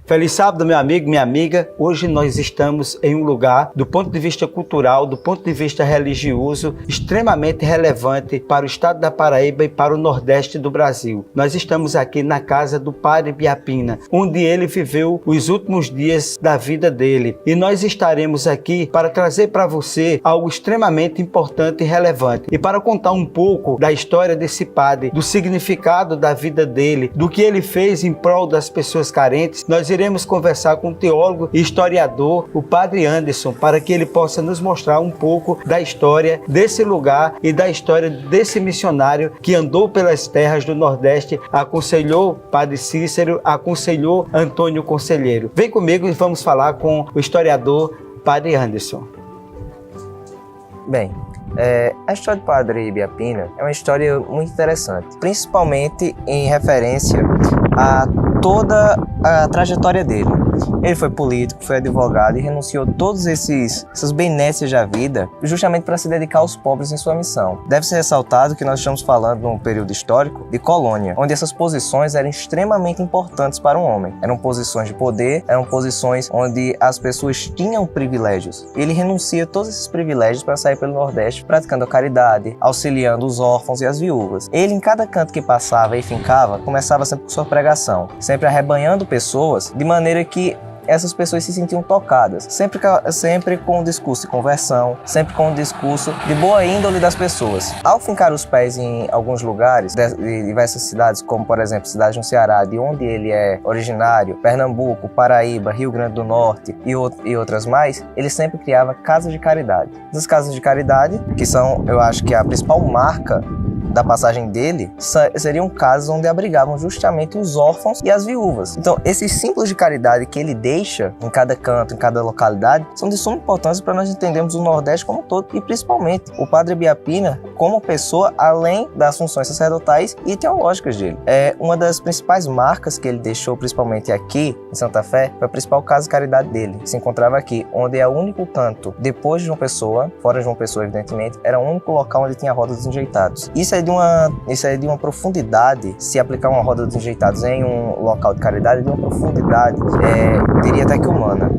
Feliz sábado, meu amigo, minha amiga. Hoje nós estamos em um lugar, do ponto de vista cultural, do ponto de vista religioso, extremamente relevante para o estado da Paraíba e para o Nordeste do Brasil. Nós estamos aqui na casa do Padre Biapina, onde ele viveu os últimos dias da vida dele. E nós estaremos aqui para trazer para você algo extremamente importante e relevante. E para contar um pouco da história desse padre, do significado da vida dele, do que ele fez em prol das pessoas carentes, nós iremos conversar com o teólogo e historiador, o Padre Anderson, para que ele possa nos mostrar um pouco da história desse lugar e da história desse missionário que andou pelas terras do Nordeste, aconselhou Padre Cícero, aconselhou Antônio Conselheiro. Vem comigo e vamos falar com o historiador Padre Anderson. Bem, a história do Padre Biapina é uma história muito interessante, principalmente em referência a toda a trajetória dele. Ele foi político, foi advogado e renunciou todas essas benesses da vida justamente para se dedicar aos pobres em sua missão. Deve ser ressaltado que nós estamos falando num período histórico de colônia, onde essas posições eram extremamente importantes para um homem. Eram posições de poder, eram posições onde as pessoas tinham privilégios. Ele renuncia a todos esses privilégios para sair pelo Nordeste praticando a caridade, auxiliando os órfãos e as viúvas. Ele, em cada canto que passava e fincava, começava sempre com sua pregação, sempre arrebanhando pessoas, de maneira que essas pessoas se sentiam tocadas, sempre com o discurso de conversão, sempre com o discurso de boa índole das pessoas. Ao fincar os pés em alguns lugares de diversas cidades, como por exemplo cidade no Ceará, de onde ele é originário, Pernambuco, Paraíba, Rio Grande do Norte e outras mais, ele sempre criava casas de caridade. Essas casas de caridade, que são, eu acho que a principal marca da passagem dele, seriam casas onde abrigavam justamente os órfãos e as viúvas. Então, esses símbolos de caridade que ele deixa em cada canto, em cada localidade, são de suma importância para nós entendermos o Nordeste como um todo e principalmente o Padre Biapina como pessoa, além das funções sacerdotais e teológicas dele. Uma das principais marcas que ele deixou, principalmente aqui em Santa Fé, foi a principal casa de caridade dele, que se encontrava aqui, onde é o único canto, depois de João Pessoa, fora de João Pessoa, evidentemente, era o único local onde tinha a roda dos enjeitados. Isso é de uma profundidade. Se aplicar uma roda dos enjeitados em um local de caridade, é de uma profundidade, diria até que humana.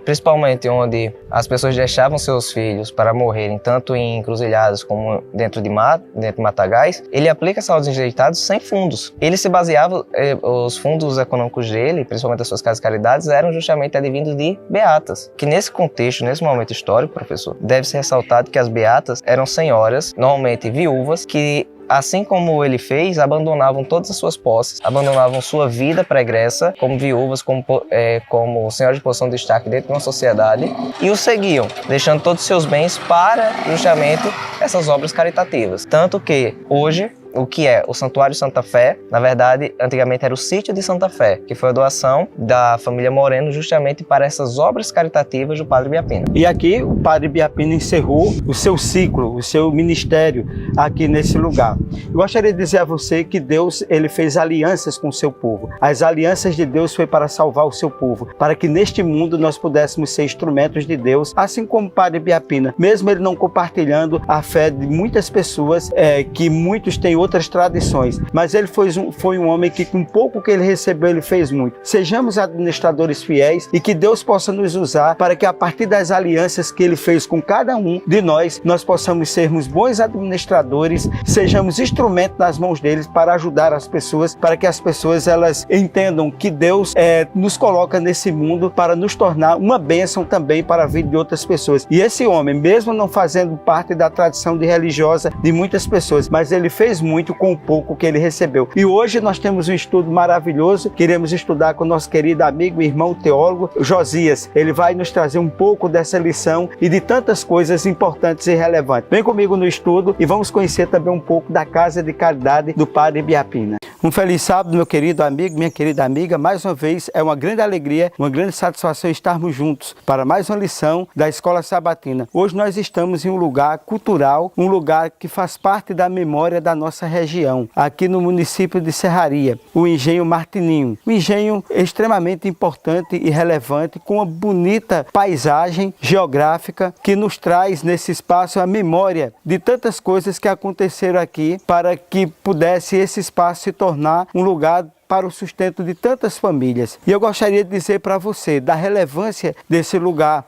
Principalmente onde as pessoas deixavam seus filhos para morrerem, tanto em encruzilhadas como dentro de matagais, ele aplica essa roda dos enjeitados sem fundos. Ele se baseava, os fundos econômicos dele, principalmente das suas casas de caridades, eram justamente advindos de beatas. Que nesse contexto, nesse momento histórico, professor, deve ser ressaltado que as beatas eram senhoras, normalmente viúvas, que assim como ele fez, abandonavam todas as suas posses, abandonavam sua vida pregressa como viúvas, como senhoras de posição de destaque dentro de uma sociedade e o seguiam, deixando todos os seus bens para justamente essas obras caritativas. Tanto que hoje, o que é o Santuário Santa Fé, na verdade, antigamente era o Sítio de Santa Fé, que foi a doação da família Moreno justamente para essas obras caritativas do Padre Biapina. E aqui o Padre Biapina encerrou o seu ciclo, o seu ministério aqui nesse lugar. Eu gostaria de dizer a você que Deus, ele fez alianças com o seu povo. As alianças de Deus foi para salvar o seu povo, para que neste mundo nós pudéssemos ser instrumentos de Deus, assim como o Padre Biapina, mesmo ele não compartilhando a fé de muitas pessoas, que muitos têm outras tradições, mas ele foi um homem que com pouco que ele recebeu, ele fez muito. Sejamos administradores fiéis e que Deus possa nos usar para que a partir das alianças que ele fez com cada um de nós possamos sermos bons administradores, sejamos instrumentos nas mãos deles para ajudar as pessoas, para que as pessoas elas entendam que Deus nos coloca nesse mundo para nos tornar uma bênção também para a vida de outras pessoas. E esse homem, mesmo não fazendo parte da tradição religiosa de muitas pessoas, mas ele fez muito com o pouco que ele recebeu. E hoje nós temos um estudo maravilhoso, queremos estudar com o nosso querido amigo e irmão teólogo Josias. Ele vai nos trazer um pouco dessa lição e de tantas coisas importantes e relevantes. Vem comigo no estudo e vamos conhecer também um pouco da Casa de Caridade do Padre Biapina. Um feliz sábado, meu querido amigo, minha querida amiga. Mais uma vez, é uma grande alegria, uma grande satisfação estarmos juntos para mais uma lição da Escola Sabatina. Hoje nós estamos em um lugar cultural, um lugar que faz parte da memória da nossa região, aqui no município de Serraria, o Engenho Martininho. Um engenho extremamente importante e relevante, com uma bonita paisagem geográfica que nos traz nesse espaço a memória de tantas coisas que aconteceram aqui para que pudesse esse espaço se tornar um lugar para o sustento de tantas famílias. E eu gostaria de dizer para você da relevância desse lugar.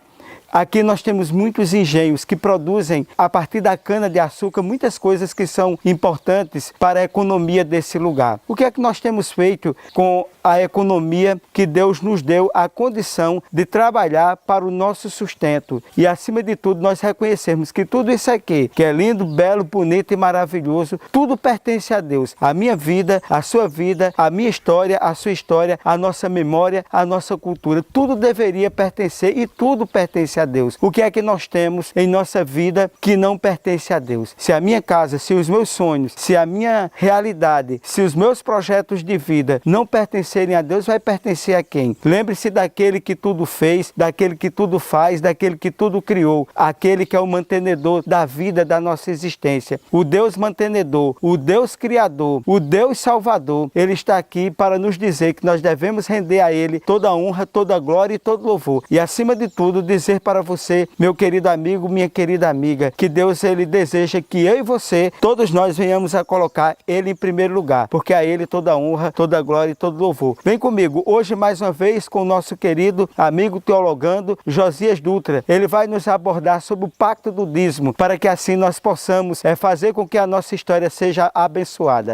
Aqui nós temos muitos engenhos que produzem, a partir da cana-de-açúcar, muitas coisas que são importantes para a economia desse lugar. O que é que nós temos feito com a economia que Deus nos deu a condição de trabalhar para o nosso sustento? E, acima de tudo, nós reconhecermos que tudo isso aqui, que é lindo, belo, bonito e maravilhoso, tudo pertence a Deus. A minha vida, a sua vida, a minha história, a sua história, a nossa memória, a nossa cultura, tudo deveria pertencer e tudo pertence a Deus. O que é que nós temos em nossa vida que não pertence a Deus? Se a minha casa, se os meus sonhos, se a minha realidade, se os meus projetos de vida não pertencerem a Deus, vai pertencer a quem? Lembre-se daquele que tudo fez, daquele que tudo faz, daquele que tudo criou, aquele que é o mantenedor da vida da nossa existência. O Deus mantenedor, o Deus criador, o Deus salvador, Ele está aqui para nos dizer que nós devemos render a Ele toda a honra, toda a glória e todo louvor. E, acima de tudo, dizer para você, meu querido amigo, minha querida amiga, que Deus, Ele deseja que eu e você, todos nós venhamos a colocar Ele em primeiro lugar, porque a Ele toda a honra, toda a glória e todo louvor. Vem comigo, hoje mais uma vez com o nosso querido amigo teologando, Josias Dutra. Ele vai nos abordar sobre o pacto do dízimo, para que assim nós possamos fazer com que a nossa história seja abençoada.